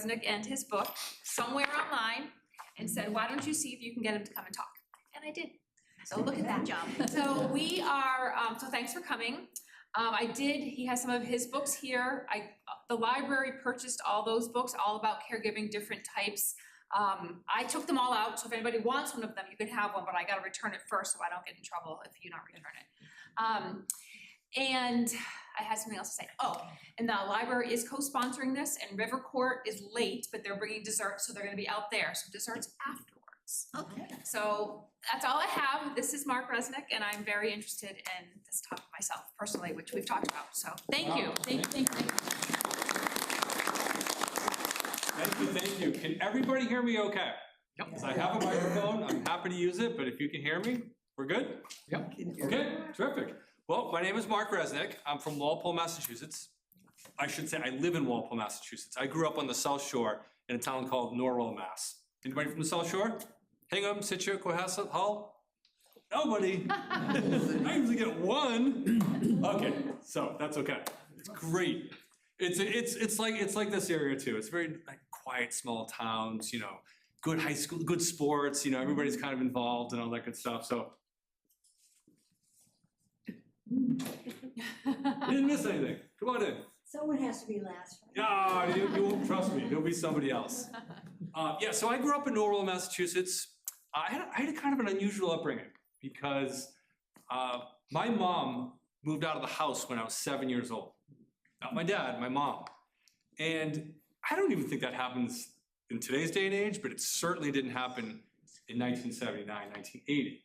Resnick and his book somewhere online and said, why don't you see if you can get him to come and talk? And I did. So look at that job. So we are, so thanks for coming. He has some of his books here. The library purchased all those books, all about caregiving, different types. I took them all out, so if anybody wants one of them, you can have one, but I gotta return it first so I don't get in trouble if you don't return it. And I had something else to say. Oh, and the library is co-sponsoring this, and River Court is late, but they're bringing desserts, so they're gonna be out there, so desserts afterwards. Okay. So that's all I have. This is Mark Resnick, and I'm very interested in this topic myself personally, which we've talked about, so thank you. Thank you. Can everybody hear me okay? Yep. So I have a microphone, I'm happy to use it, but if you can hear me, we're good? Yep. Okay, terrific. Well, my name is Mark Resnick. I'm from Walpole, Massachusetts. I should say I live in Walpole, Massachusetts. I grew up on the South Shore in a town called Norwell, Mass. Anybody from the South Shore? Hingham, Situate, Cohasset, Hull? Nobody. I usually get one. Okay, so that's okay. It's great. It's like this area too. It's very like quiet, small towns. You know, good high school, good sports. You know, everybody's kind of involved and all that good stuff. So you didn't miss anything. Come on in. Someone has to be last, right? No, you won't trust me. There'll be somebody else. Yeah, so I grew up in Norwell, Massachusetts. I had a kind of an unusual upbringing because my mom moved out of the house when I was 7 years old. Not my dad, my mom. And I don't even think that happens in today's day and age, but it certainly didn't happen in 1979, 1980.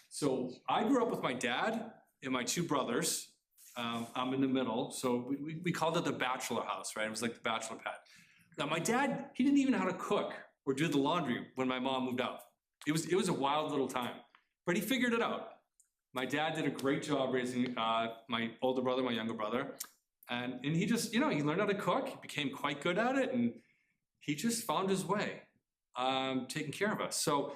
So I grew up with my dad and my two brothers. I'm in the middle, so we called it the bachelor house, right? It was like the bachelor pad. Now my dad, he didn't even know how to cook or do the laundry when my mom moved out. It was a wild little time, but he figured it out. My dad did a great job raising my older brother, my younger brother, and he just, you know, he learned how to cook, he became quite good at it, and he just found his way taking care of us. So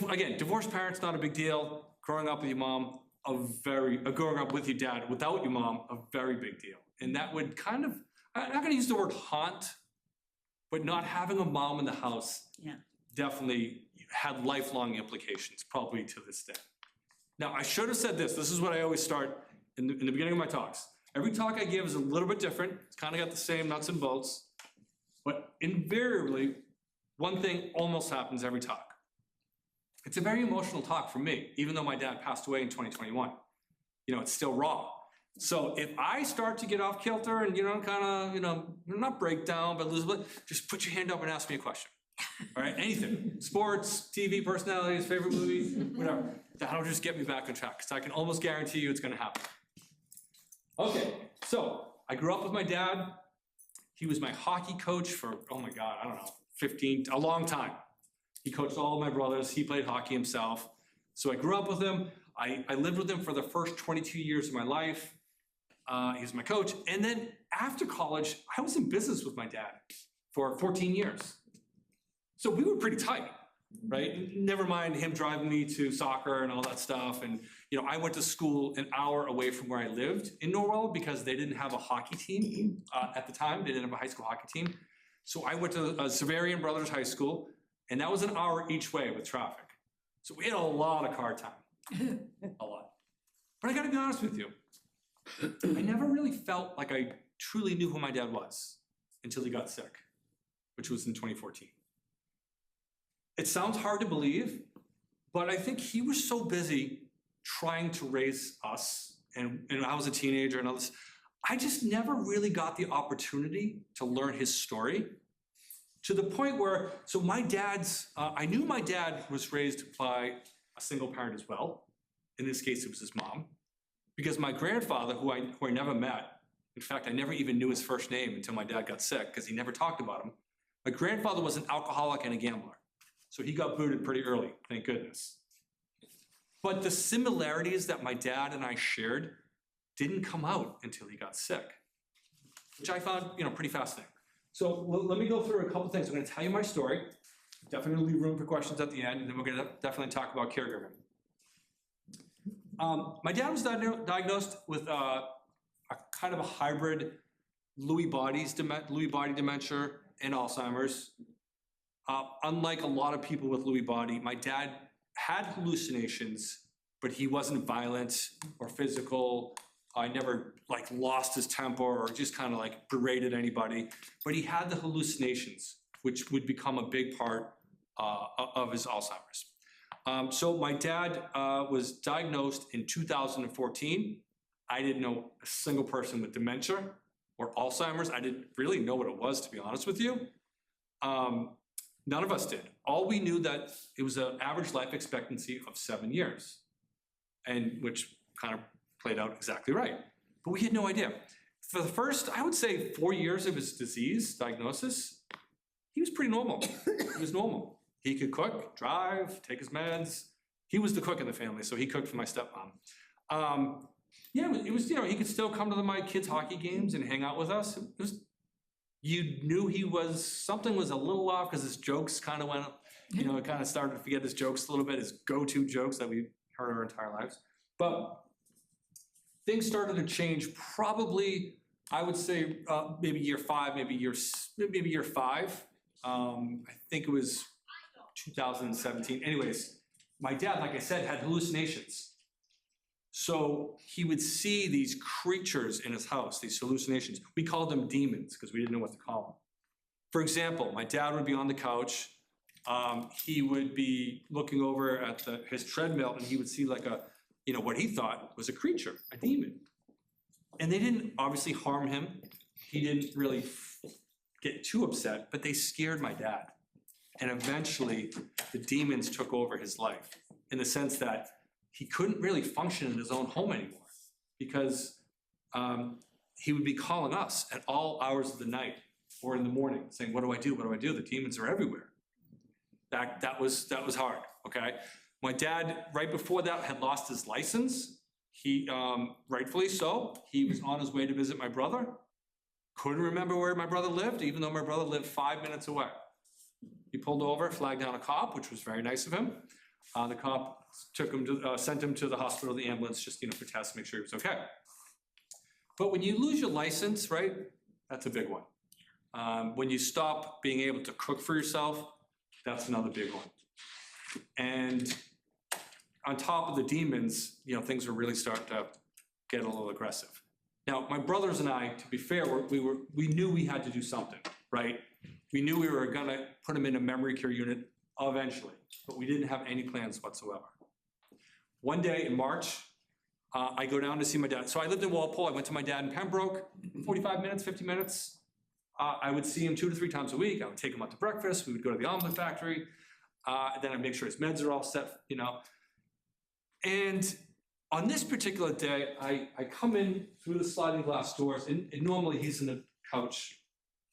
again, divorced parents, not a big deal. Growing up with your mom, growing up with your dad without your mom, a very big deal. And that would kind of, I'm not gonna use the word haunt, but not having a mom in the house definitely had lifelong implications, probably to this day. Now, I should have said this. This is what I always start in the beginning of my talks. Every talk I give is a little bit different. It's kind of got the same nuts and bolts, but invariably, one thing almost happens every talk. It's a very emotional talk for me, even though my dad passed away in 2021. You know, it's still raw. So if I start to get off kilter and, you know, kind of, you know, not break down, but lose a bit, just put your hand up and ask me a question. All right, anything. Sports, TV personalities, favorite movies, whatever. That'll just get me back on track, because I can almost guarantee you it's gonna happen. Okay, so I grew up with my dad. He was my hockey coach for, oh my God, I don't know, a long time. He coached all of my brothers. He played hockey himself. So I grew up with him. I lived with him for the first 22 years of my life. He was my coach. And then after college, I was in business with my dad for 14 years. So we were pretty tight, right? Never mind him driving me to soccer and all that stuff. And, you know, I went to school an hour away from where I lived in Norwell because they didn't have a hockey team at the time. They didn't have a high school hockey team. So I went to Severian Brothers High School, and that was an hour each way with traffic. So we had a lot of car time, a lot. But I gotta be honest with you, I never really felt like I truly knew who my dad was until he got sick, which was in 2014. It sounds hard to believe, but I think he was so busy trying to raise us, and I was a teenager and all this, I just never really got the opportunity to learn his story, to the point where, so my dad's, I knew my dad was raised by a single parent as well. In this case, it was his mom. Because my grandfather, who I never met, in fact, I never even knew his first name until my dad got sick, because he never talked about him. My grandfather was an alcoholic and a gambler. So he got booted pretty early, thank goodness. But the similarities that my dad and I shared didn't come out until he got sick, which I found, you know, pretty fascinating. So let me go through a couple things. I'm gonna tell you my story. Definitely gonna leave room for questions at the end, and then we're gonna definitely talk about caregiving. My dad was diagnosed with a kind of a hybrid Lewy body dementia and Alzheimer's. Unlike a lot of people with Lewy body, my dad had hallucinations, but he wasn't violent or physical. I never like lost his temper or just kind of like berated anybody, but he had the hallucinations, which would become a big part of his Alzheimer's. So my dad was diagnosed in 2014. I didn't know a single person with dementia or Alzheimer's. I didn't really know what it was, to be honest with you. None of us did. All we knew that it was an average life expectancy of 7 years, and which kind of played out exactly right. But we had no idea. For the first, I would say, 4 years of his disease diagnosis, he was pretty normal. He was normal. He could cook, drive, take his meds. He was the cook in the family, so he cooked for my stepmom. Yeah, it was, he could still come to my kids' hockey games and hang out with us. You knew something was a little off because his jokes kind of went, kind of started to forget his jokes a little bit, his go-to jokes that we heard our entire lives. But things started to change probably, I would say, maybe year 5, maybe year 5. I think it was 2017. Anyways, my dad, like I said, had hallucinations. So he would see these creatures in his house, these hallucinations. We called them demons because we didn't know what to call them. For example, my dad would be on the couch. He would be looking over at his treadmill, and he would see like what he thought was a creature, a demon. And they didn't obviously harm him. He didn't really get too upset, but they scared my dad. And eventually, the demons took over his life in the sense that he couldn't really function in his own home anymore because he would be calling us at all hours of the night or in the morning saying, what do I do? What do I do? The demons are everywhere. That was hard, okay? My dad, right before that, had lost his license. He, rightfully so, he was on his way to visit my brother. Couldn't remember where my brother lived, even though my brother lived 5 minutes away. He pulled over, flagged down a cop, which was very nice of him. The cop sent him to the hospital, the ambulance, just for tests, make sure he was okay. But when you lose your license, right, that's a big one. When you stop being able to cook for yourself, that's another big one. And on top of the demons, things were really starting to get a little aggressive. Now, my brothers and I, to be fair, we knew we had to do something, right? We knew we were gonna put him in a memory care unit eventually, but we didn't have any plans whatsoever. One day in March, I go down to see my dad. So I lived in Walpole. I went to my dad in Pembroke, 45 minutes, 50 minutes. I would see him 2 to 3 times a week. I would take him out to breakfast. We would go to the omelet factory. Then I'd make sure his meds are all set, And on this particular day, I come in through the sliding glass doors, and normally he's in the couch.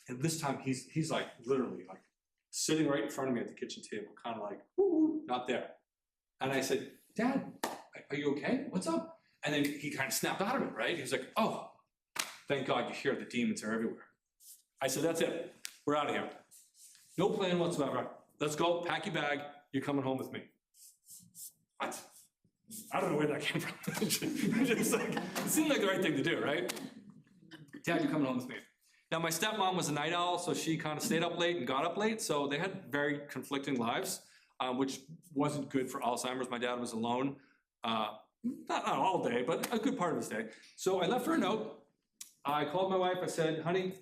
And this time he's like literally like sitting right in front of me at the kitchen table, kind of like, woo, not there. And I said, Dad, are you okay? What's up? And then he kind of snapped out of it, right? He was like, oh, thank God you're here. The demons are everywhere. I said, that's it. We're out of here. No plan whatsoever. Let's go, pack your bag. You're coming home with me. What? I don't know where that came from. Just like, it seemed like the right thing to do, right? Dad, you're coming home with me. Now, my stepmom was a night owl, so she kind of stayed up late and got up late. So they had very conflicting lives, which wasn't good for Alzheimer's. My dad was alone, not all day, but a good part of his day. So I left her a note. I called my wife. I said, honey,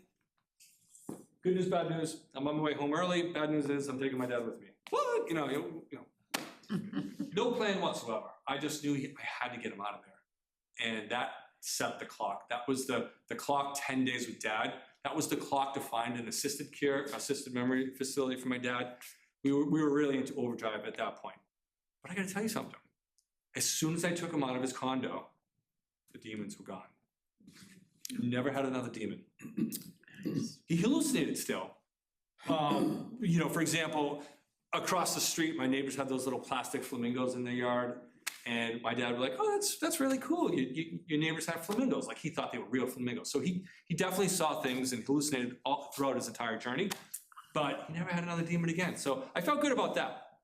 good news, bad news. I'm on my way home early. Bad news is I'm taking my dad with me. What? No plan whatsoever. I just knew I had to get him out of there. And that set the clock. That was the clock 10 days with Dad. That was the clock to find an assisted memory facility for my dad. We were really into overdrive at that point. But I gotta tell you something. As soon as I took him out of his condo, the demons were gone. Never had another demon. He hallucinated still. For example, across the street, my neighbors had those little plastic flamingos in their yard. And my dad would be like, oh, that's really cool. Your neighbors have flamingos. Like he thought they were real flamingos. So he definitely saw things and hallucinated all throughout his entire journey, but he never had another demon again. So I felt good about that.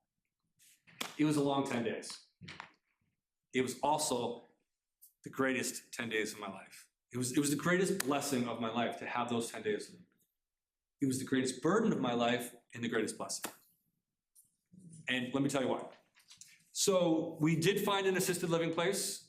It was a long 10 days. It was also the greatest 10 days of my life. It was the greatest blessing of my life to have those 10 days. It was the greatest burden of my life and the greatest blessing. And let me tell you why. So we did find an assisted living place,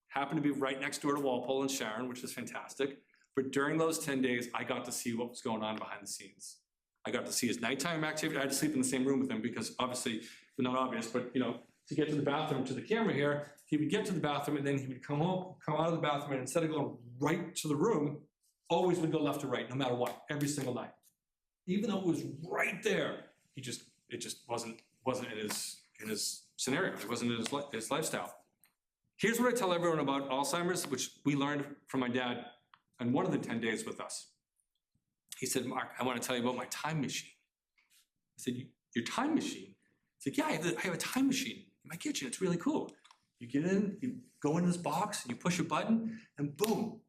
happened to be right next door to Walpole and Sharon, which is fantastic. But during those 10 days, I got to see what was going on behind the scenes. I got to see his nighttime activity. I had to sleep in the same room with him because obviously, not obvious, but to get to the bathroom, to the camera here, he would get to the bathroom and then he would come out of the bathroom, and instead of going right to the room, always would go left to right, no matter what, every single night. Even though it was right there, it just wasn't in his scenario. It wasn't in his lifestyle. Here's what I tell everyone about Alzheimer's, which we learned from my dad on one of the 10 days with us. He said, Mark, I want to tell you about my time machine. I said, your time machine? He said, yeah, I have a time machine in my kitchen. It's really cool. You get in, you go in this box, and you push a button, and boom,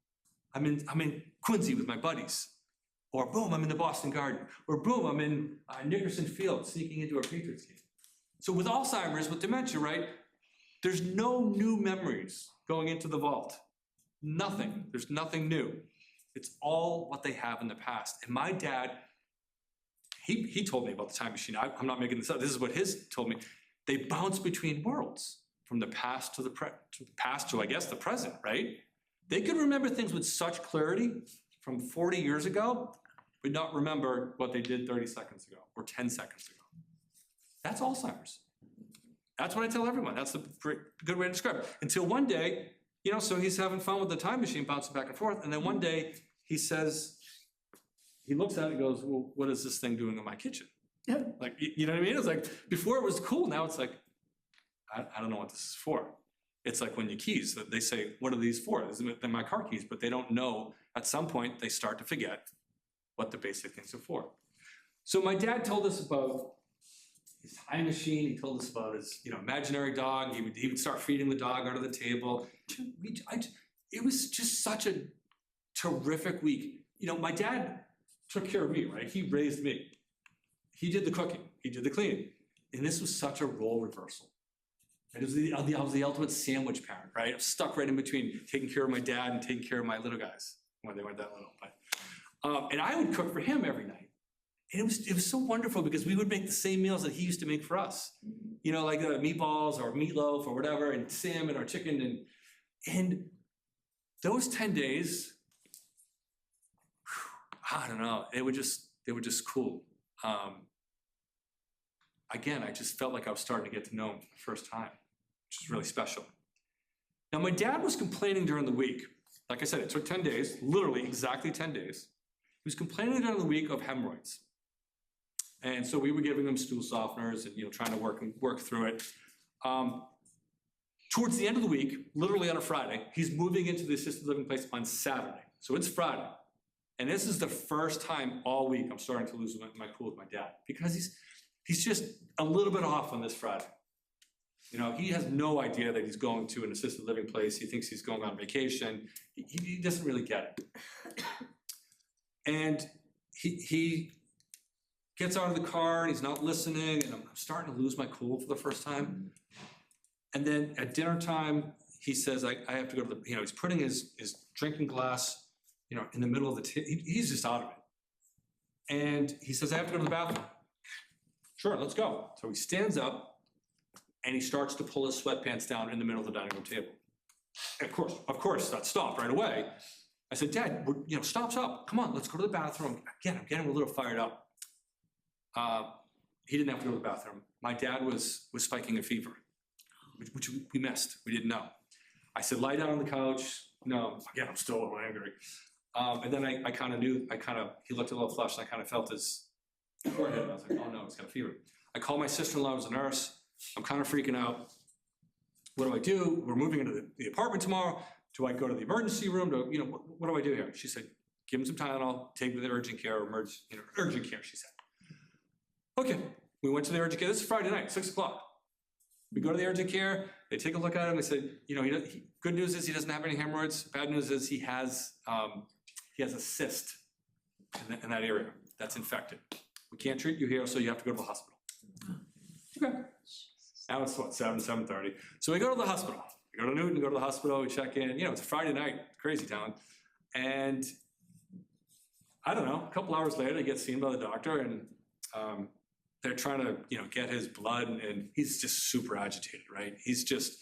I'm in Quincy with my buddies. Or boom, I'm in the Boston Garden. Or boom, I'm in Nickerson Field sneaking into a Patriots game. So with Alzheimer's, with dementia, right, there's no new memories going into the vault. Nothing. There's nothing new. It's all what they have in the past. And my dad, he told me about the time machine. I'm not making this up. This is what his told me. They bounce between worlds, from the past to I guess, the present, right? They could remember things with such clarity from 40 years ago, but not remember what they did 30 seconds ago or 10 seconds ago. That's Alzheimer's. That's what I tell everyone. That's a good way to describe it. Until one day, so he's having fun with the time machine, bouncing back and forth, and then one day he says, he looks at it and goes, well, what is this thing doing in my kitchen? Yeah. Like, you know what I mean? It's like, before it was cool, now it's like, I don't know what this is for. It's like when you keys, they say, what are these for? They're my car keys, but they don't know. At some point, they start to forget what the basic things are for. So my dad told us about his time machine. He told us about his, imaginary dog. He would start feeding the dog under the table. It was just such a terrific week. My dad took care of me, right? He raised me. He did the cooking. He did the cleaning. And this was such a role reversal. It was I was the ultimate sandwich parent, right? I was stuck right in between taking care of my dad and taking care of my little guys when they weren't that little. But, and I would cook for him every night. And it was so wonderful because we would make the same meals that he used to make for us. Like meatballs or meatloaf or whatever, and salmon or chicken. And those 10 days, I don't know, they were just cool. Again, I just felt like I was starting to get to know him for the first time, which is really special. Now, my dad was complaining during the week. Like I said, it took 10 days, literally exactly 10 days. He was complaining during the week of hemorrhoids. And so we were giving him stool softeners and trying to work through it. Towards the end of the week, literally on a Friday, he's moving into the assisted living place on Saturday. So it's Friday. And this is the first time all week I'm starting to lose my cool with my dad because he's just a little bit off on this Friday. He has no idea that he's going to an assisted living place. He thinks he's going on vacation. He doesn't really get it. And he gets out of the car and he's not listening, and I'm starting to lose my cool for the first time. And then at dinner time, he says, I have to go to the, he's putting his drinking glass, in the middle of the table. He's just out of it. And he says, I have to go to the bathroom. Sure, let's go. So he stands up and he starts to pull his sweatpants down in the middle of the dining room table. Of course, that stopped right away. I said, Dad, stop. Come on, let's go to the bathroom. Again, I'm getting a little fired up. He didn't have to go to the bathroom. My dad was spiking a fever, which we missed. We didn't know. I said, lie down on the couch. No, again, I'm still a little angry. And then I kind of knew, he looked a little flushed, and I kind of felt his forehead. And I was like, oh no, he's got a fever. I called my sister-in-law, who's a nurse. I'm kind of freaking out. What do I do? We're moving into the apartment tomorrow. Do I go to the emergency room? What do I do here? She said, give him some Tylenol, take him to the urgent care, urgent care, she said. Okay, we went to the urgent care. This is Friday night, 6 o'clock. We go to the urgent care. They take a look at him. They said, good news is he doesn't have any hemorrhoids. Bad news is he has a cyst in that area that's infected. We can't treat you here, so you have to go to the hospital. Okay. Now it's 7:30. So we go to the hospital. We go to Newton, go to the hospital, we check in. It's a Friday night, crazy town. And I don't know, a couple hours later, he gets seen by the doctor, and they're trying to, get his blood, and he's just super agitated, right? He's just,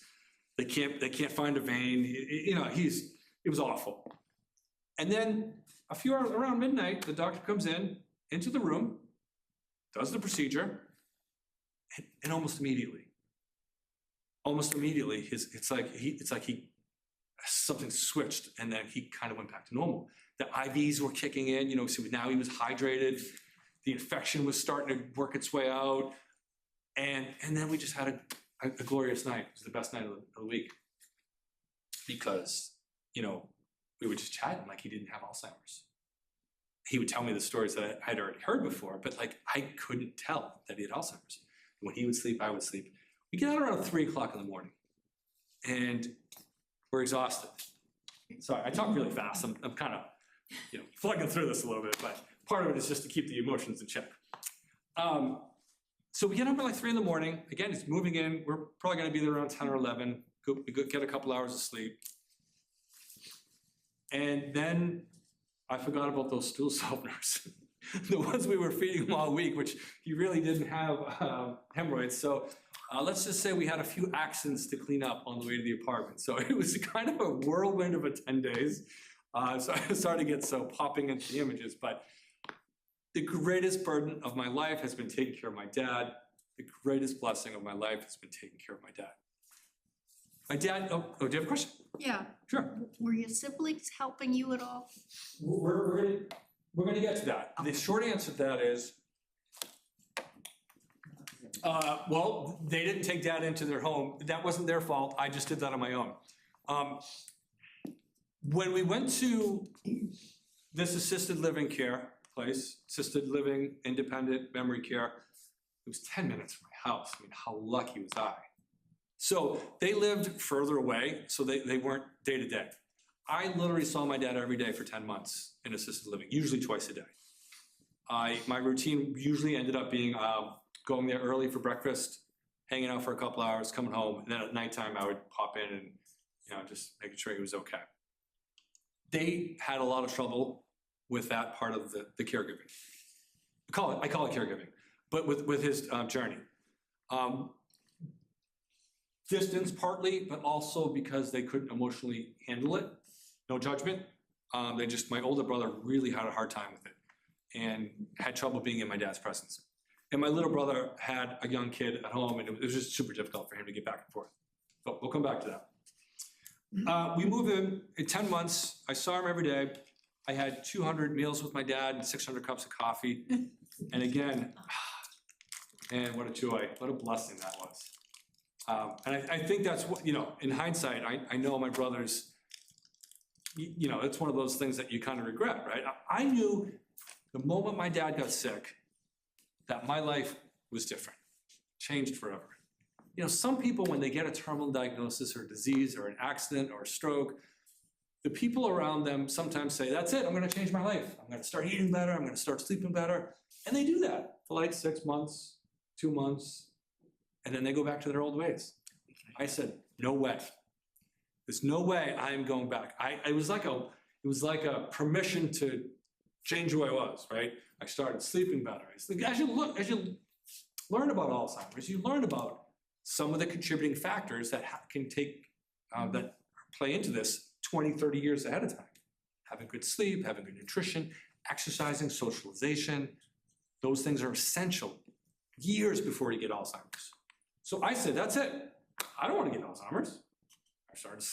they can't find a vein. It was awful. And then a few hours around midnight, the doctor comes into the room, does the procedure, and almost immediately, it's like something switched, and then he kind of went back to normal. The IVs were kicking in, so now he was hydrated. The infection was starting to work its way out. And then we just had a glorious night. It was the best night of the week. Because, we were just chatting like he didn't have Alzheimer's. He would tell me the stories that I'd already heard before, but I couldn't tell that he had Alzheimer's. When he would sleep, I would sleep. We get out around 3 o'clock in the morning, and we're exhausted. Sorry, I talk really fast. I'm kind of, plugging through this a little bit, but part of it is just to keep the emotions in check. So we get up at 3 in the morning. Again, it's moving in. We're probably going to be there around 10 or 11. Get a couple hours of sleep. And then I forgot about those stool softeners. The ones we were feeding him all week, which he really didn't have hemorrhoids. So let's just say we had a few accidents to clean up on the way to the apartment. So it was kind of a whirlwind of 10 days. So I started to get so popping into the images. But the greatest burden of my life has been taking care of my dad. The greatest blessing of my life has been taking care of my dad. My dad, do you have a question? Yeah. Sure. Were your siblings helping you at all? We're gonna get to that. The short answer to that is, well, they didn't take dad into their home. That wasn't their fault. I just did that on my own. When we went to this assisted living care place, assisted living, independent memory care, it was 10 minutes from my house. I mean, how lucky was I? So they lived further away, so they weren't day to day. I literally saw my dad every day for 10 months in assisted living, usually twice a day. My routine usually ended up being going there early for breakfast, hanging out for a couple hours, coming home, and then at nighttime I would pop in and just making sure he was okay. They had a lot of trouble with that part of the caregiving. I call it caregiving, but with his journey. Distance partly, but also because they couldn't emotionally handle it. No judgment. My older brother really had a hard time with it and had trouble being in my dad's presence. And my little brother had a young kid at home, and it was just super difficult for him to get back and forth. But we'll come back to that. We moved in 10 months. I saw him every day. I had 200 meals with my dad and 600 cups of coffee. And again, man, what a joy, what a blessing that was. And I think that's what, in hindsight, I know my brothers, it's one of those things that you kind of regret, right? I knew the moment my dad got sick that my life was different, changed forever. Some people, when they get a terminal diagnosis or disease or an accident or a stroke, the people around them sometimes say, that's it, I'm going to change my life. I'm going to start eating better. I'm going to start sleeping better. And they do that for 6 months, 2 months, and then they go back to their old ways. I said, no way. There's no way I'm going back. It was like a permission to change who I was, right? I started sleeping better. As you learn about Alzheimer's, you learn about some of the contributing factors that can that play into this 20, 30 years ahead of time. Having good sleep, having good nutrition, exercising, socialization, those things are essential years before you get Alzheimer's. So I said, that's it. I don't want to get Alzheimer's. I started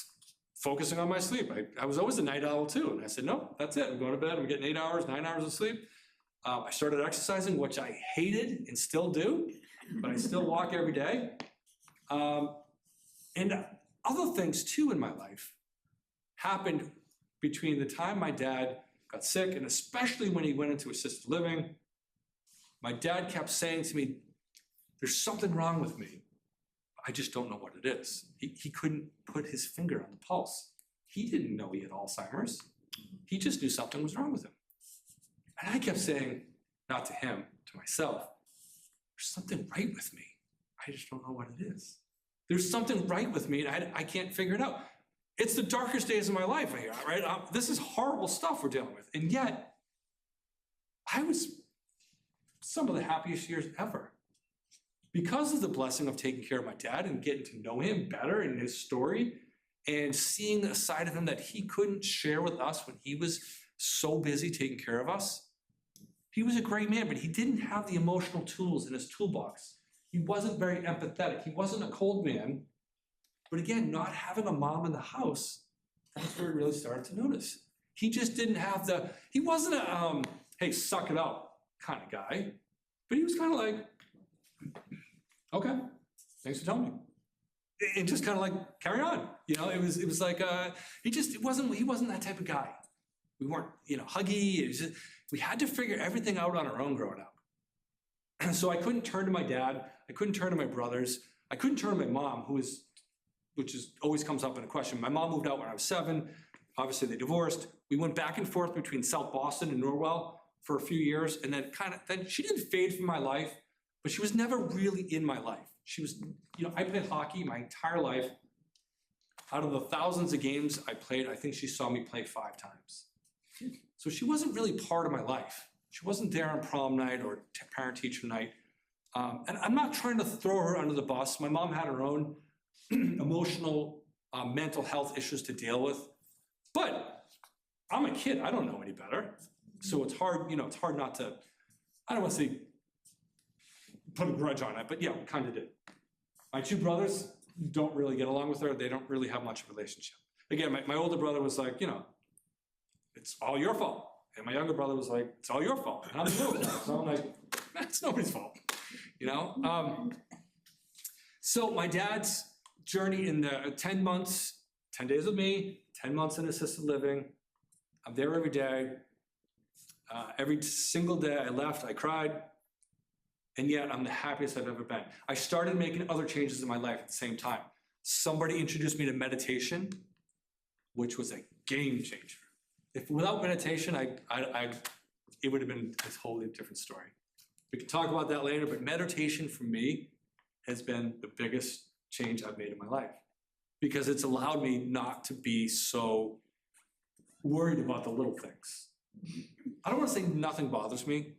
focusing on my sleep. I was always a night owl too. And I said, no, that's it. I'm going to bed. I'm getting 8 hours, 9 hours of sleep. I started exercising, which I hated and still do, but I still walk every day. And other things too in my life happened between the time my dad got sick and especially when he went into assisted living. My dad kept saying to me, there's something wrong with me. I just don't know what it is. He couldn't put his finger on the pulse. He didn't know he had Alzheimer's. He just knew something was wrong with him. And I kept saying, not to him, to myself, there's something right with me. I just don't know what it is. There's something right with me and I can't figure it out. It's the darkest days of my life, right? This is horrible stuff we're dealing with. And yet, I was some of the happiest years ever. Because of the blessing of taking care of my dad and getting to know him better and his story and seeing a side of him that he couldn't share with us when he was so busy taking care of us. He was a great man, but he didn't have the emotional tools in his toolbox. He wasn't very empathetic. He wasn't a cold man. But again, not having a mom in the house, that's where he really started to notice. He just didn't have he wasn't a, hey, suck it up kind of guy. But he was kind of like, okay, thanks for telling me. And just kind of like, carry on. You know, it was like, he wasn't that type of guy. We weren't, huggy. It was just, we had to figure everything out on our own growing up. And so I couldn't turn to my dad. I couldn't turn to my brothers. I couldn't turn to my mom, which always comes up in a question. My mom moved out when I was 7. Obviously, they divorced. We went back and forth between South Boston and Norwell for a few years. And then then she didn't fade from my life, but she was never really in my life. She was, I played hockey my entire life. Out of the thousands of games I played, I think she saw me play 5 times. So she wasn't really part of my life. She wasn't there on prom night or parent-teacher night. And I'm not trying to throw her under the bus. My mom had her own emotional, mental health issues to deal with. But I'm a kid. I don't know any better. So it's hard, it's hard not to, I don't want to say put a grudge on it, but yeah, we kind of did. My 2 brothers don't really get along with her. They don't really have much of a relationship. Again, my older brother was like, it's all your fault. And my younger brother was like, it's all your fault. And I'm doing that. So I'm like, it's nobody's fault, So my dad's journey in the 10 months, 10 days with me, 10 months in assisted living. I'm there every day. Every single day I left, I cried. And yet I'm the happiest I've ever been. I started making other changes in my life at the same time. Somebody introduced me to meditation, which was a game changer. If without meditation, it would have been a totally different story. We can talk about that later, but meditation for me has been the biggest change I've made in my life because it's allowed me not to be so worried about the little things. I don't want to say nothing bothers me.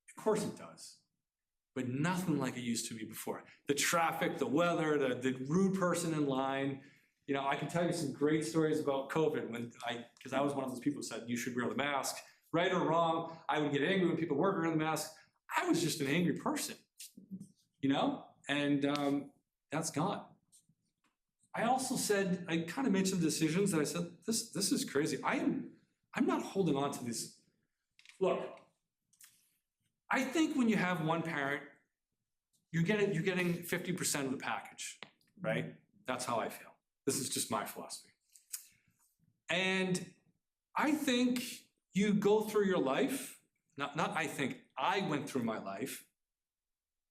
Of course it does. But nothing like it used to be before. The traffic, the weather, the rude person in line. I can tell you some great stories about COVID because I was one of those people who said you should wear the mask. Right or wrong, I would get angry when people weren't wearing the mask. I was just an angry person, and that's gone. I also said, I kind of made some decisions that I said, this is crazy. I'm not holding on to this. Look, I think when you have one parent, you're getting 50% of the package, right? That's how I feel. This is just my philosophy. And I think you go through your life, I went through my life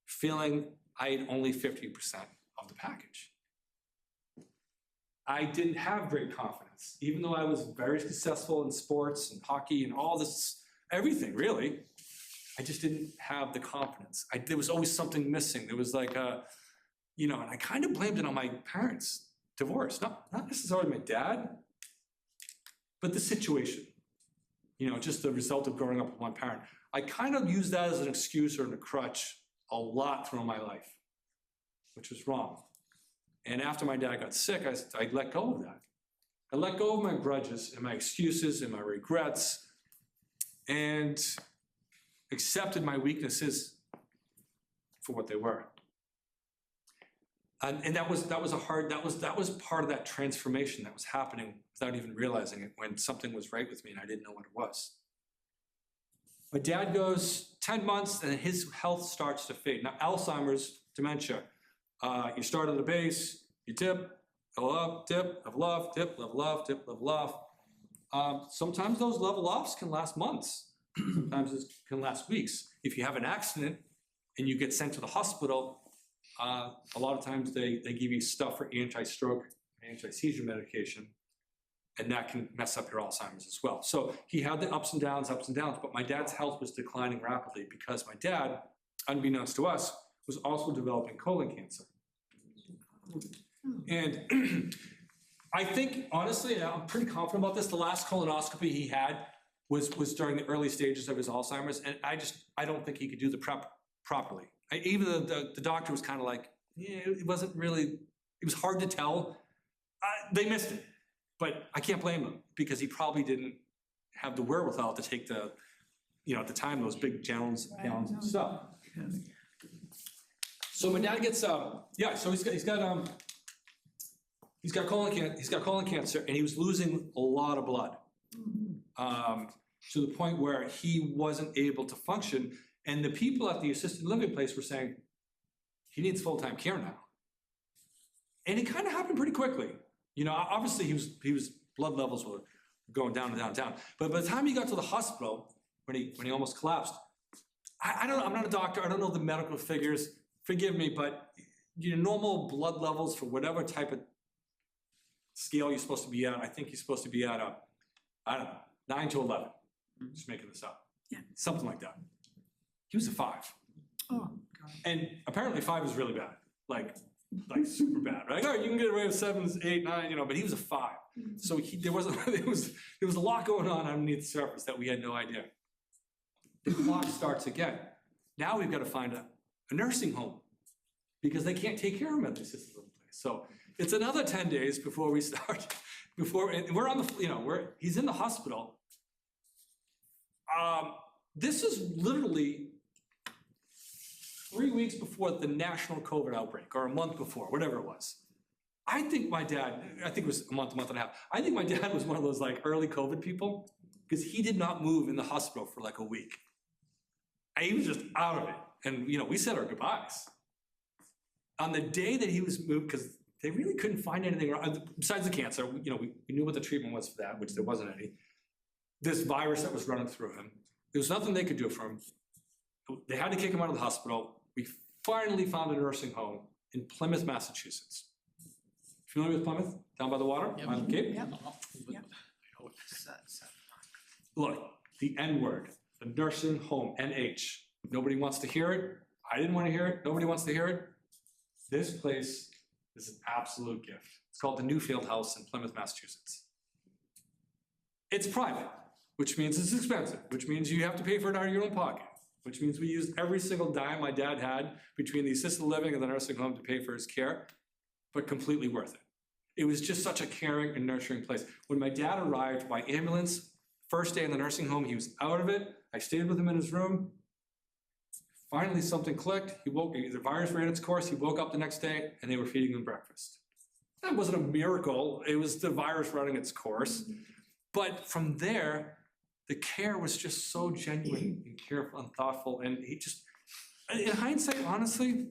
feeling I had only 50% of the package. I didn't have great confidence, even though I was very successful in sports and hockey and all this, everything really. I just didn't have the confidence. There was always something missing. There was like and I kind of blamed it on my parents' divorce. Not necessarily my dad, but the situation. Just the result of growing up with one parent. I kind of used that as an excuse or a crutch a lot through my life, which was wrong. And after my dad got sick, I let go of that. I let go of my grudges and my excuses and my regrets and accepted my weaknesses for what they were. And that was part of that transformation that was happening without even realizing it when something was right with me and I didn't know what it was. My dad goes 10 months and his health starts to fade. Now, Alzheimer's, dementia, you start at the base, you dip, level up, dip, level off, dip, level off, dip, level off. Sometimes those level offs can last months. Sometimes it can last weeks. If you have an accident and you get sent to the hospital, a lot of times they give you stuff for anti-stroke, anti-seizure medication, and that can mess up your Alzheimer's as well. So he had the ups and downs, but my dad's health was declining rapidly because my dad, unbeknownst to us, was also developing colon cancer. And I think, honestly, I'm pretty confident about this, the last colonoscopy he had was during the early stages of his Alzheimer's, and I don't think he could do the prep properly. Even the doctor was kind of like, yeah, it wasn't really, it was hard to tell. They missed it, but I can't blame him because he probably didn't have the wherewithal to take the, at the time, those big gallons of stuff. So my dad gets, so he's got colon cancer, and he was losing a lot of blood. To the point where he wasn't able to function, and the people at the assisted living place were saying, he needs full-time care now. And it kind of happened pretty quickly. Obviously he was blood levels were going down and down and down. But by the time he got to the hospital, when he almost collapsed, I don't know, I'm not a doctor, I don't know the medical figures, forgive me, but normal blood levels for whatever type of scale you're supposed to be at, I think you're supposed to be at I don't know, 9 to 11. Just making this up. Yeah. Something like that. He was a 5. Oh, God. And apparently 5 is really bad. Like super bad, right? Oh, you can get away with 7s, 8, 9, but he was a 5. So there was a lot going on underneath the surface that we had no idea. The clock starts again. Now we've got to find a nursing home because they can't take care of him at the assisted living place. So it's another 10 days before we start. And we're on the, he's in the hospital. This is literally 3 weeks before the national COVID outbreak, or a month before, whatever it was. I think it was a month and a half. I think my dad was one of those early COVID people, because he did not move in the hospital for a week. He was just out of it. And, we said our goodbyes. On the day that he was moved, because they really couldn't find anything wrong, besides the cancer, we knew what the treatment was for that, which there wasn't any. This virus that was running through him. There was nothing they could do for him. They had to kick him out of the hospital. We finally found a nursing home in Plymouth, Massachusetts. Familiar with Plymouth? Down by the water? Yep. On the Cape? Yep. Look, the N-word, the nursing home, NH. Nobody wants to hear it. I didn't want to hear it. Nobody wants to hear it. This place is an absolute gift. It's called the Newfield House in Plymouth, Massachusetts. It's private, which means it's expensive, which means you have to pay for it out of your own pocket, which means we used every single dime my dad had between the assisted living and the nursing home to pay for his care, but completely worth it. It was just such a caring and nurturing place. When my dad arrived by ambulance, first day in the nursing home, he was out of it. I stayed with him in his room. Finally, something clicked. The virus ran its course. He woke up the next day and they were feeding him breakfast. That wasn't a miracle. It was the virus running its course. But from there, the care was just so genuine and careful and thoughtful. And he just, in hindsight, honestly,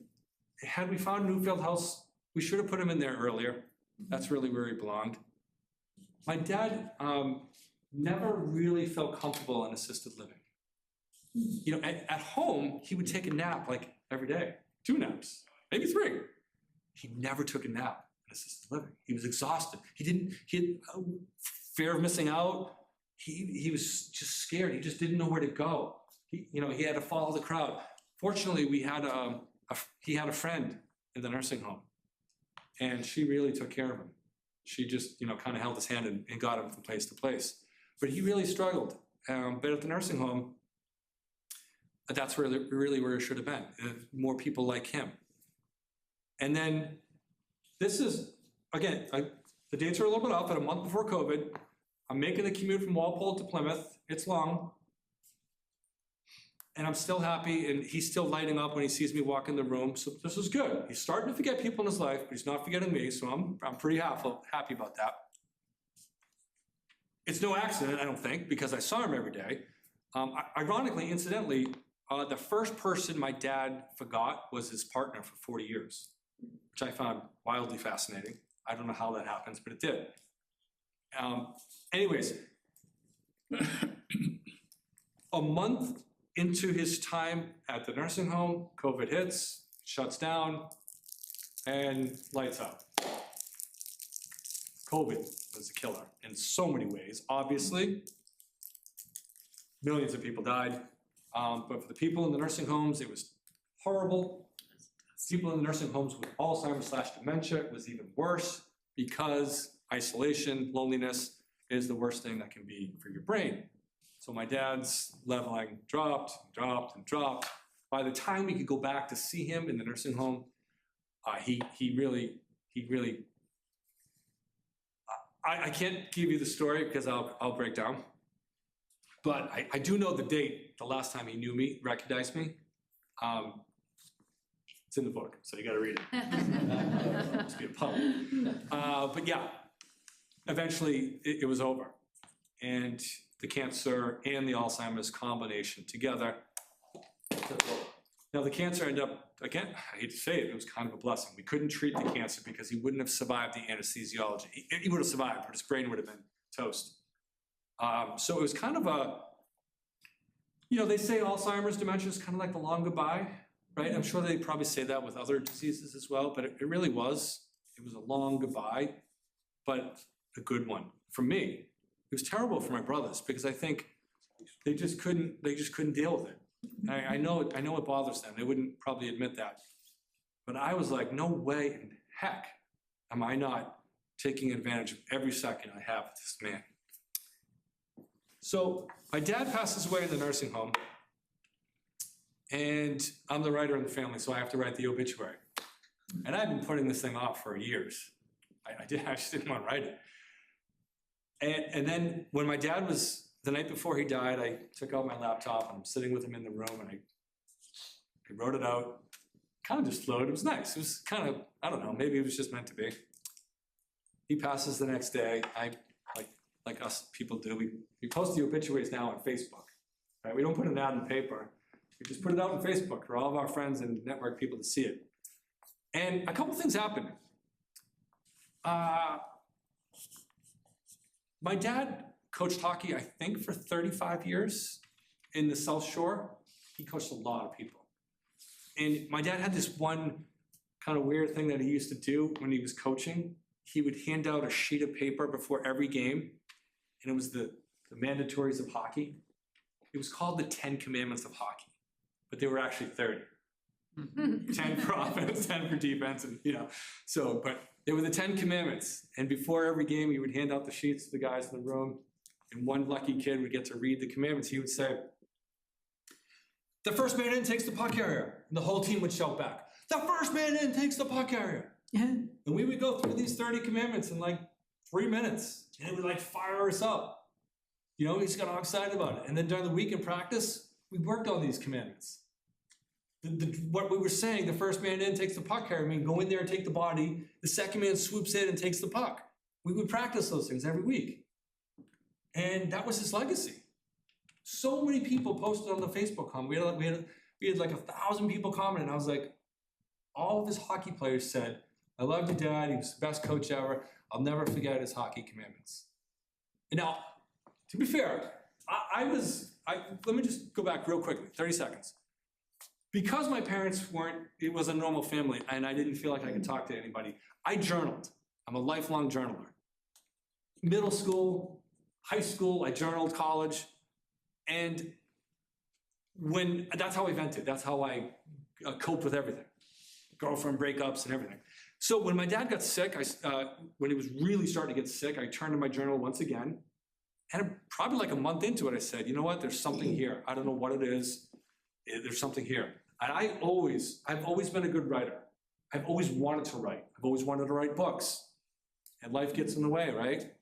had we found Newfield House, we should have put him in there earlier. That's really where he belonged. My dad never really felt comfortable in assisted living. At home, he would take a nap every day, 2 naps, maybe 3. He never took a nap in assisted living. He was exhausted. He had fear of missing out. He was just scared. He just didn't know where to go. He had to follow the crowd. Fortunately, he had a friend in the nursing home, and she really took care of him. She just, kind of held his hand and got him from place to place. But he really struggled. But at the nursing home, that's really where it should have been. More people like him. And then this is, again, the dates are a little bit off, but a month before COVID, I'm making the commute from Walpole to Plymouth. It's long. And I'm still happy, and he's still lighting up when he sees me walk in the room. So this is good. He's starting to forget people in his life, but he's not forgetting me, so I'm pretty happy about that. It's no accident, I don't think, because I saw him every day. Ironically, incidentally, the first person my dad forgot was his partner for 40 years, which I found wildly fascinating. I don't know how that happens, but it did. Anyways, a month into his time at the nursing home, COVID hits, shuts down, and lights out. COVID was a killer in so many ways, obviously. Millions of people died. But for the people in the nursing homes, it was horrible. People in the nursing homes with Alzheimer's/dementia was even worse because isolation, loneliness is the worst thing that can be for your brain. So my dad's leveling dropped, dropped, and dropped. By the time we could go back to see him in the nursing home, he really, I can't give you the story because I'll break down. But I do know the date, the last time he knew me, recognized me. It's in the book, so you gotta read it. Must be a pub. But yeah, eventually it was over. And the cancer and the Alzheimer's combination together took over. Now the cancer ended up, again, I hate to say it, it was kind of a blessing. We couldn't treat the cancer because he wouldn't have survived the anesthesiology. He would have survived, but his brain would have been toast. So it was kind of a, they say Alzheimer's dementia is kind of like the long goodbye, right? I'm sure they probably say that with other diseases as well, but it really was. It was a long goodbye, but a good one for me. It was terrible for my brothers because I think they just couldn't deal with it. I know it bothers them. They wouldn't probably admit that. But I was like, no way in heck am I not taking advantage of every second I have with this man. So my dad passes away in the nursing home, and I'm the writer in the family, so I have to write the obituary. And I've been putting this thing off for years. I just didn't want to write it. And then when my dad was, the night before he died, I took out my laptop and I'm sitting with him in the room and I wrote it out, kind of just flowed. It was nice. It was kind of, I don't know, maybe it was just meant to be. He passes the next day. Like us people do, we post the obituaries now on Facebook, right? We don't put it out in paper. We just put it out on Facebook for all of our friends and network people to see it. And a couple things happened. My dad coached hockey, I think, for 35 years in the South Shore. He coached a lot of people. And my dad had this one kind of weird thing that he used to do when he was coaching. He would hand out a sheet of paper before every game, and it was the mandatories of hockey. It was called the 10 Commandments of Hockey, but they were actually 30. 10 for offense, 10 for defense, and but they were the 10 Commandments. And before every game, he would hand out the sheets to the guys in the room, and one lucky kid would get to read the commandments. He would say, "The first man in takes the puck carrier," and the whole team would shout back, "The first man in takes the puck carrier." And we would go through these 30 commandments in like 3 minutes, and it would like fire us up. We just got all excited about it. And then during the week in practice, we worked on these commandments. What we were saying, the first man in takes the puck carrier, go in there and take the body. The second man swoops in and takes the puck. We would practice those things every week. And that was his legacy. So many people posted on the Facebook comment. We had like 1,000 people comment, and I was like, all of his hockey players said, "I loved your dad. He was the best coach ever. I'll never forget his hockey commandments." And now, to be fair, let me just go back real quickly, 30 seconds. Because my parents it was a normal family, and I didn't feel like I could talk to anybody, I journaled. I'm a lifelong journaler. Middle school, high school, I journaled, college, and that's how I vented. That's how I coped with everything. Girlfriend breakups and everything. So when my dad got sick, when he was really starting to get sick, I turned to my journal once again. And probably like a month into it, I said, you know what, there's something here. I don't know what it is. There's something here. And I've always been a good writer. I've always wanted to write. I've always wanted to write books. And life gets in the way, right?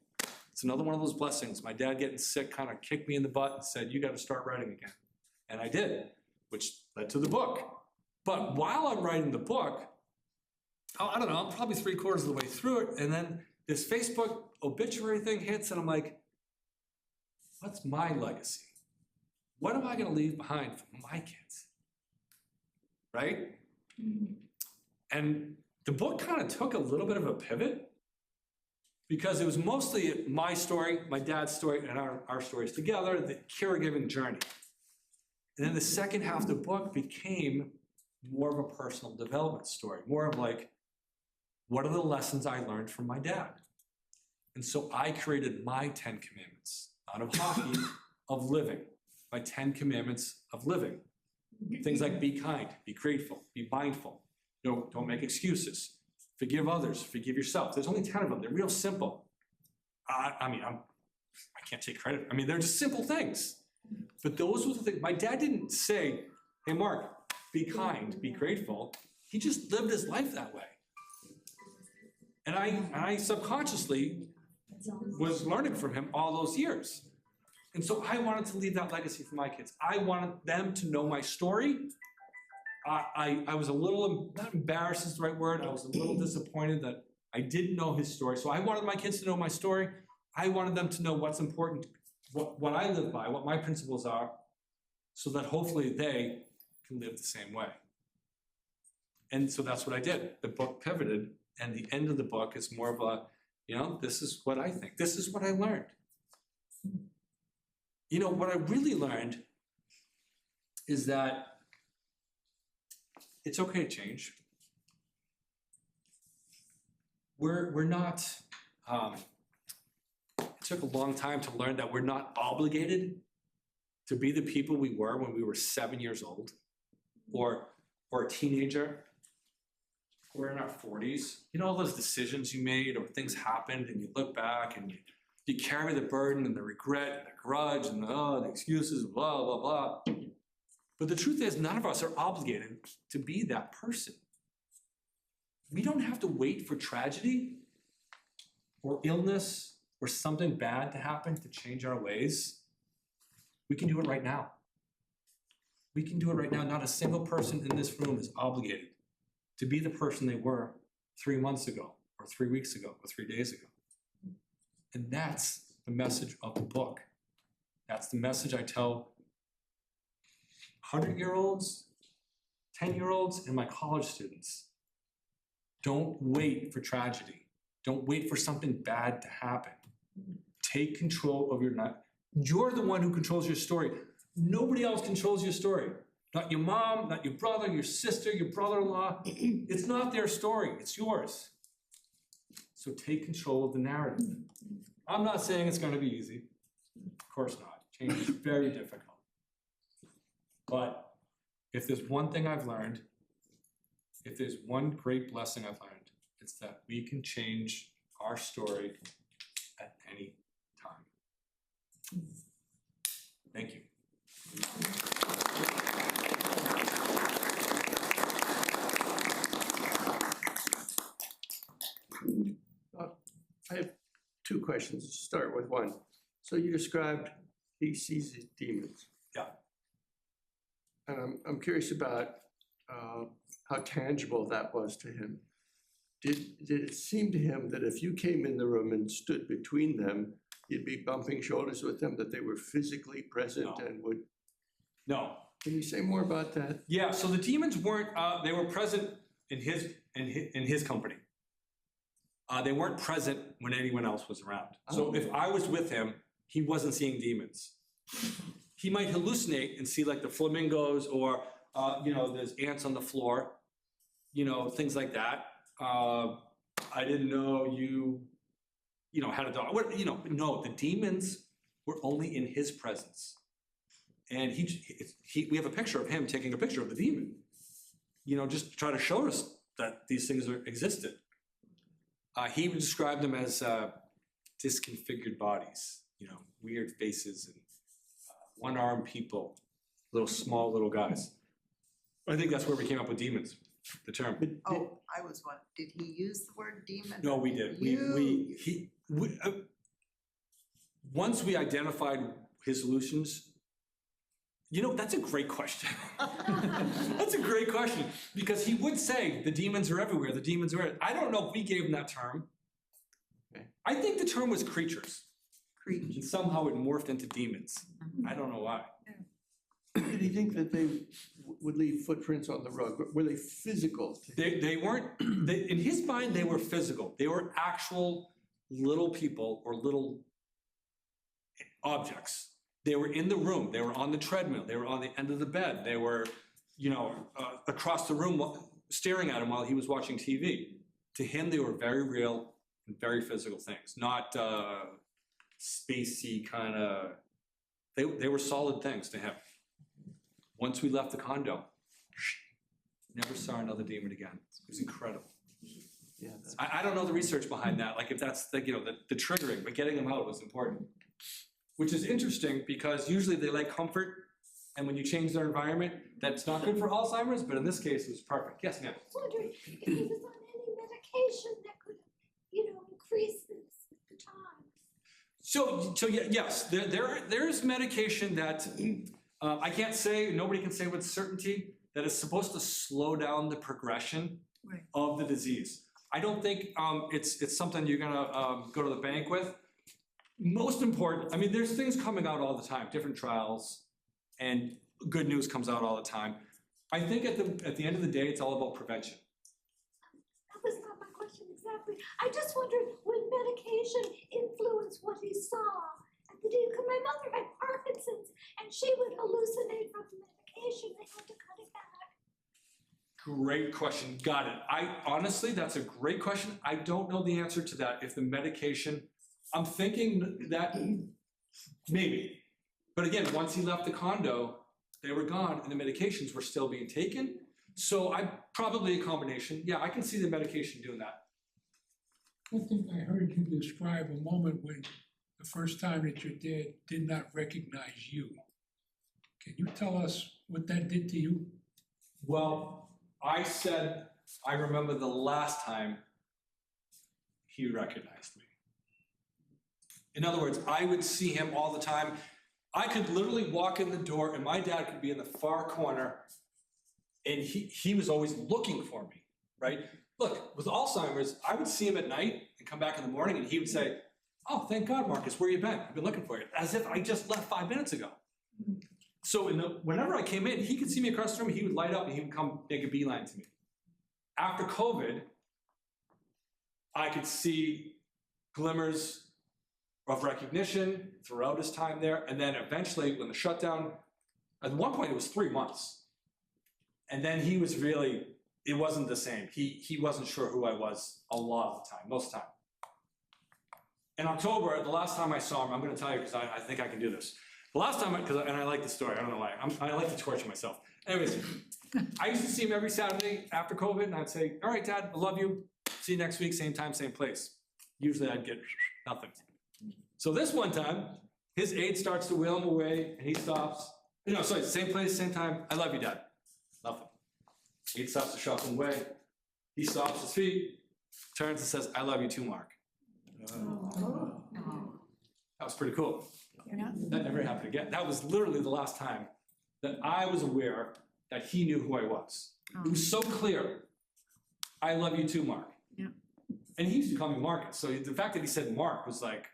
It's another one of those blessings. My dad getting sick kind of kicked me in the butt and said, you got to start writing again. And I did, which led to the book. But while I'm writing the book, I don't know, I'm probably 3/4 of the way through it, and then this Facebook obituary thing hits, and I'm like, what's my legacy? What am I going to leave behind for my kids? Right? And the book kind of took a little bit of a pivot because it was mostly my story, my dad's story, and our stories together, the caregiving journey. And then the second half of the book became more of a personal development story, more of like, what are the lessons I learned from my dad? And so I created my 10 commandments out of hockey of living, my 10 commandments of living. Things like be kind, be grateful, be mindful, don't make excuses, forgive others, forgive yourself. There's only 10 of them. They're real simple. I can't take credit. They're just simple things. But those were the things, my dad didn't say, hey, Mark, be kind, be grateful. He just lived his life that way. And I subconsciously was learning from him all those years. And so I wanted to leave that legacy for my kids. I wanted them to know my story. I was a little, not embarrassed is the right word, I was a little disappointed that I didn't know his story. So I wanted my kids to know my story. I wanted them to know what's important, what I live by, what my principles are, so that hopefully they can live the same way. And so that's what I did. The book pivoted, and the end of the book is more of a, this is what I think. This is what I learned. What I really learned is that it's okay to change. We're not, it took a long time to learn that we're not obligated to be the people we were when we were 7 years old, or a teenager, or in our 40s. All those decisions you made, or things happened, and you look back and you carry the burden and the regret and the grudge and the excuses, blah, blah, blah. But the truth is, none of us are obligated to be that person. We don't have to wait for tragedy or illness or something bad to happen to change our ways. We can do it right now. We can do it right now. Not a single person in this room is obligated to be the person they were 3 months ago, or 3 weeks ago, or 3 days ago. And that's the message of the book. That's the message I tell 100-year-olds, 10-year-olds, and my college students. Don't wait for tragedy. Don't wait for something bad to happen. Take control of your life. You're the one who controls your story. Nobody else controls your story. Not your mom, not your brother, your sister, your brother-in-law. It's not their story, it's yours. So take control of the narrative. I'm not saying it's going to be easy. Of course not. Change is very difficult. But if there's one thing I've learned, if there's one great blessing I've learned, it's that we can change our story at any time. Thank you. I have two questions. Let's start with one. So you described he sees his demons. Yeah. And I'm curious about how tangible that was to him. Did it seem to him that if you came in the room and stood between them, you'd be bumping shoulders with them, that they were physically present? No. And would? No. Can you say more about that? Yeah, so the demons weren't, they were present in his company. They weren't present when anyone else was around. So if I was with him, he wasn't seeing demons. He might hallucinate and see like the flamingos, or, there's ants on the floor, things like that. I didn't know you had a dog. No, the demons were only in his presence. And we have a picture of him taking a picture of the demon, just to try to show us that these things existed. He would describe them as disconfigured bodies, weird faces, and one-armed people, small little guys. I think that's where we came up with demons, the term. Oh, I was wondering, did he use the word demon? No, we did. Once we identified his solutions, that's a great question. That's a great question, because he would say the demons are everywhere. The demons are. I don't know if we gave him that term. Okay. I think the term was creatures. Creatures. And somehow it morphed into demons. I don't know why. Did he think that they would leave footprints on the rug? Were they physical? They weren't. In his mind, they were physical. They were actual little people or little objects. They were in the room. They were on the treadmill. They were on the end of the bed. They were, across the room staring at him while he was watching TV. To him, they were very real and very physical things, not spacey kind of. They were solid things to him. Once we left the condo, never saw another demon again. It was incredible. Yeah. I don't know the research behind that, like if that's the triggering, but getting them out was important. which is interesting because usually they like comfort, and when you change their environment, that's not good for Alzheimer's, but in this case, it was perfect. Yes, ma'am? I was wondering if he was on any medication that could, increase this at the time. So yes, there's medication that I can't say, nobody can say with certainty that is supposed to slow down the progression Right. of the disease. I don't think it's something you're gonna go to the bank with. Most important, I mean, there's things coming out all the time, different trials, and good news comes out all the time. I think at the end of the day, it's all about prevention. That was not my question exactly. I just wondered would medication influence what he saw at the day? Because my mother had Parkinson's and she would hallucinate from the medication. They had to cut it back. Great question, got it. Honestly, that's a great question. I don't know the answer to that. If the medication, I'm thinking that maybe. But again, once he left the condo, they were gone and the medications were still being taken. So probably a combination. Yeah, I can see the medication doing that. I think I heard you describe a moment when the first time that your dad did not recognize you. Can you tell us what that did to you? Well, I said, I remember the last time he recognized me. In other words, I would see him all the time. I could literally walk in the door and my dad could be in the far corner and he was always looking for me, right? Look, with Alzheimer's, I would see him at night and come back in the morning and he would say, "Oh, thank God, Marcus, where you been? I've been looking for you." As if I just left 5 minutes ago. So whenever I came in, he could see me across the room, he would light up and he would come make a beeline to me. After COVID, I could see glimmers of recognition throughout his time there. And then eventually when the shutdown, at one point it was 3 months. And then he was really, it wasn't the same. He wasn't sure who I was a lot of the time, most of the time. In October, the last time I saw him, I'm gonna tell you because I think I can do this. The last time, and I like the story, I don't know why, I like to torture myself. Anyways, I used to see him every Saturday after COVID and I'd say, "All right, Dad, I love you. See you next week, same time, same place." Usually I'd get nothing. So this one time, his aide starts to wheel him away and he stops. No, sorry, same place, same time. "I love you, Dad." Nothing. Aide stops to shove him away. He stops his feet, turns and says, "I love you too, Mark." That was pretty cool. That never happened again. That was literally the last time that I was aware that he knew who I was. It was so clear. "I love you too, Mark." Yeah. And he used to call me Marcus. So the fact that he said Mark was like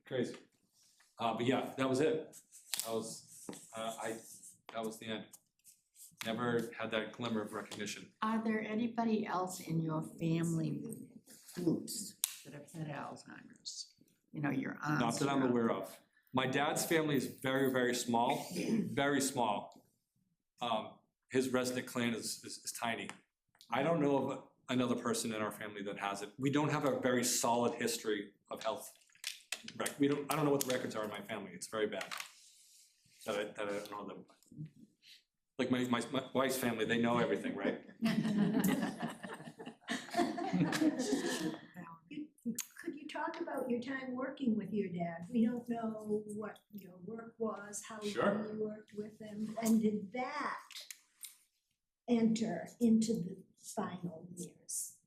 crazy. But yeah, that was it. That was the end. Never had that glimmer of recognition. Are there anybody else in your family groups that have had Alzheimer's? Your aunts? Not that I'm aware of. My dad's family is very, very small, very small. His Resnick clan is tiny. I don't know of another person in our family that has it. We don't have a very solid history of health. I don't know what the records are in my family. It's very bad. That I don't know them. Like my wife's family, they know everything, right? Could you talk about your time working with your dad? We don't know what your work was, how long Sure. you worked with him, and did that enter into the final years?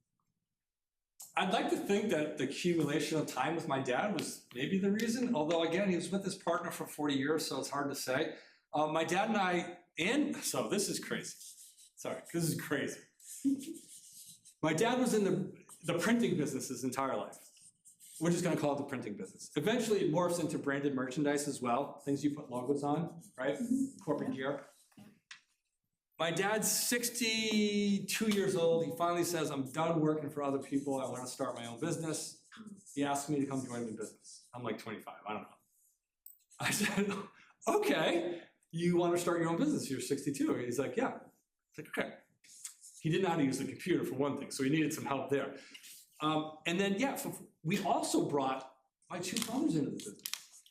I'd like to think that the accumulation of time with my dad was maybe the reason, although again, he was with his partner for 40 years, so it's hard to say. My dad and so this is crazy. Sorry, this is crazy. My dad was in the printing business his entire life. We're just gonna call it the printing business. Eventually it morphs into branded merchandise as well, things you put logos on, right? Corporate gear. My dad's 62 years old. He finally says, "I'm done working for other people. I want to start my own business." He asked me to come join him in business. I'm like 25, I don't know. I said, "Okay, you want to start your own business? You're 62. He's like, "Yeah." It's like, okay. He didn't know how to use the computer for one thing, so he needed some help there. And then, yeah, we also brought my two brothers into the business.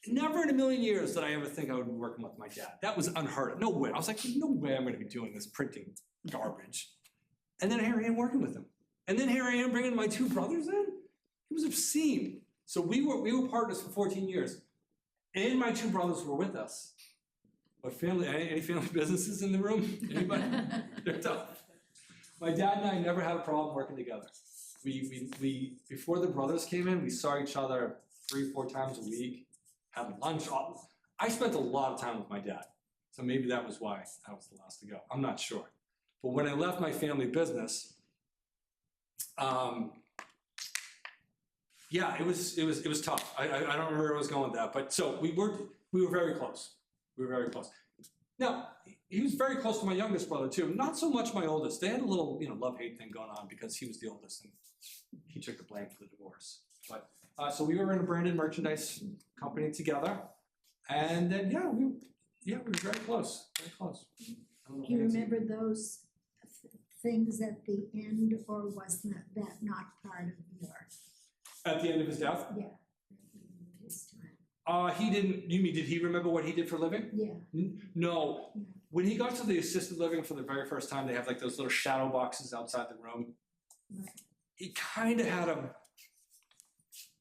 Never in a million years did I ever think I would be working with my dad. That was unheard of. No way. I was like, no way I'm gonna be doing this printing garbage. And then here I am working with him. And then here I am bringing my two brothers in. It was obscene. So we were partners for 14 years. And my two brothers were with us. But any family businesses in the room? Anybody? They're tough. My dad and I never had a problem working together. We before the brothers came in, we saw each other 3-4 times a week, had lunch. I spent a lot of time with my dad. So maybe that was why I was the last to go. I'm not sure. But when I left my family business, yeah, it was tough. I don't remember where I was going with that. But so we were very close. We were very close. Now, he was very close to my youngest brother too. Not so much my oldest. They had a little, love-hate thing going on because he was the oldest and he took the blame for the divorce. But so we were in a branded merchandise company together, and then we were very close, very close. I don't know if Do you Nancy- remember those things at the end, or was that not part of your, At the end of his death, yeah? His time? he didn't. You mean did he remember what he did for a living? Yeah, No. Yeah. When he got to the assisted living for the very first time, they have like those little shadow boxes outside the room. right. He kind of had a.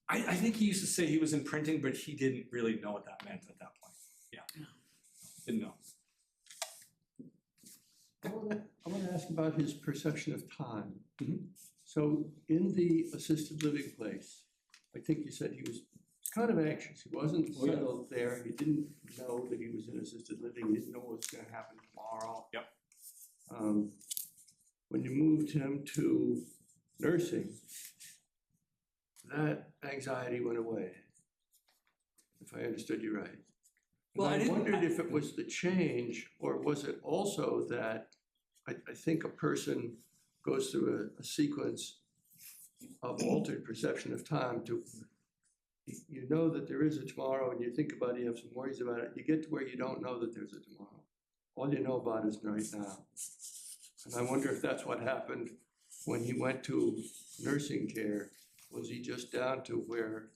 I think he used to say he was in printing, but he didn't really know what that meant at that point. Yeah, didn't know. I want to ask about his perception of time. Mhm. So in the assisted living place, I think you said he was kind of anxious. He wasn't Oh, yeah. settled there. He didn't know that he was in assisted living. He didn't know what was going to happen tomorrow. Yep. When you moved him to nursing, that anxiety went away, if I understood you right. Well, I And I didn't- wondered if it was the change, or was it also that I think a person goes through a sequence of altered perception of time to, you know that there is a tomorrow and you think about it, you have some worries about it, you get to where you don't know that there's a tomorrow. All you know about is right now. And I wonder if that's what happened when he went to nursing care. Was he just down to where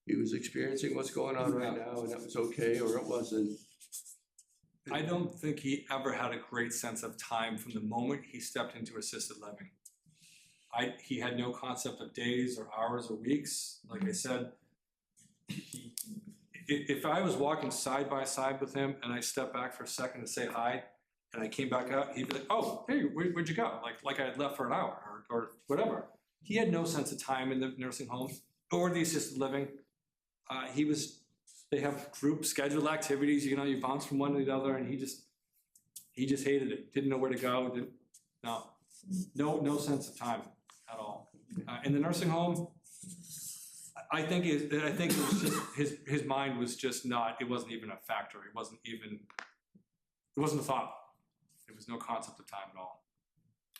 he was experiencing what's going on right now and it was okay, or it wasn't? I don't think he ever had a great sense of time from the moment he stepped into assisted living. He had no concept of days or hours or weeks. Like I said, if I was walking side by side with him and I stepped back for a second to say hi, and I came back out, he'd be like, "Oh, hey, where'd you go?" Like I had left for an hour or whatever. He had no sense of time in the nursing home or the assisted living. They have group scheduled activities, you bounce from one to the other, and he just hated it. Didn't know where to go. No sense of time at all. In the nursing home, I think it was just his mind was just not. It wasn't even a factor. It wasn't a thought. There was no concept of time at all.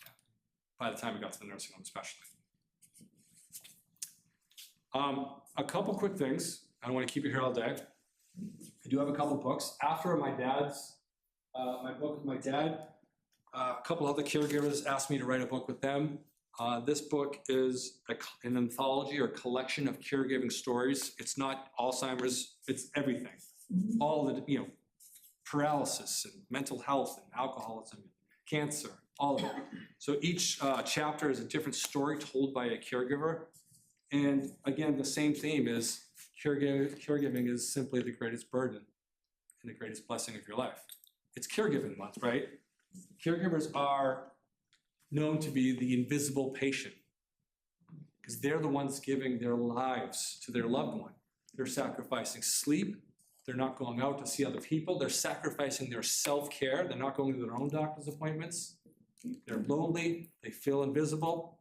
Yeah. By the time we got to the nursing home, especially. A couple quick things. I don't want to keep you here all day. I do have a couple books. After my book with my dad, a couple other caregivers asked me to write a book with them. This book is an anthology or collection of caregiving stories. It's not Alzheimer's, it's everything. All the, paralysis and mental health and alcoholism, cancer, all of it. So each chapter is a different story told by a caregiver. And again, the same theme is caregiving is simply the greatest burden and the greatest blessing of your life. It's caregiving month, right? Caregivers are known to be the invisible patient because they're the ones giving their lives to their loved one. They're sacrificing sleep. They're not going out to see other people. They're sacrificing their self-care. They're not going to their own doctor's appointments. They're lonely. They feel invisible.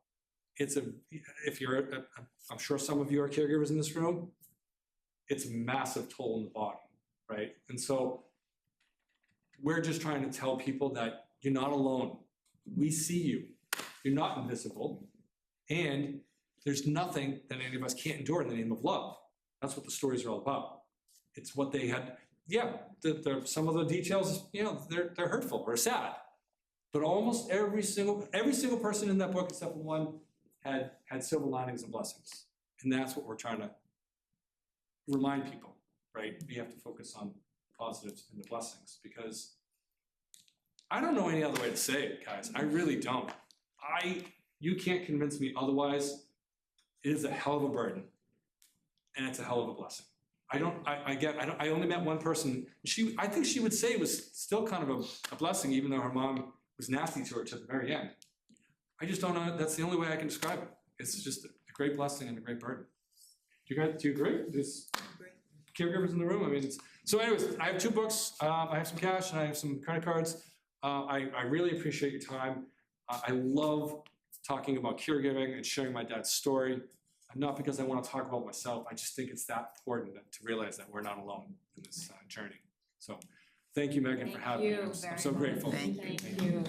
I'm sure some of you are caregivers in this room. It's a massive toll on the body, right? And so we're just trying to tell people that you're not alone. We see you. You're not invisible. And there's nothing that any of us can't endure in the name of love. That's what the stories are all about. It's what they had. Yeah, some of the details, they're hurtful or sad. But almost every single person in that book, except for one, had silver linings and blessings. And that's what we're trying to remind people, right? We have to focus on positives and the blessings because I don't know any other way to say it, guys. I really don't. You can't convince me otherwise. It is a hell of a burden and it's a hell of a blessing. I only met one person. I think she would say it was still kind of a blessing, even though her mom was nasty to her to the very end. I just don't know, that's the only way I can describe it. It's just a great blessing and a great burden. Do you agree? There's caregivers in the room, I mean, so anyways, I have 2 books, I have some cash and I have some credit cards. I really appreciate your time. I love talking about caregiving and sharing my dad's story. Not because I want to talk about myself, I just think it's that important to realize that we're not alone in this journey. So, thank you, Megan, for having me. I'm so grateful. Thank you. Thank you.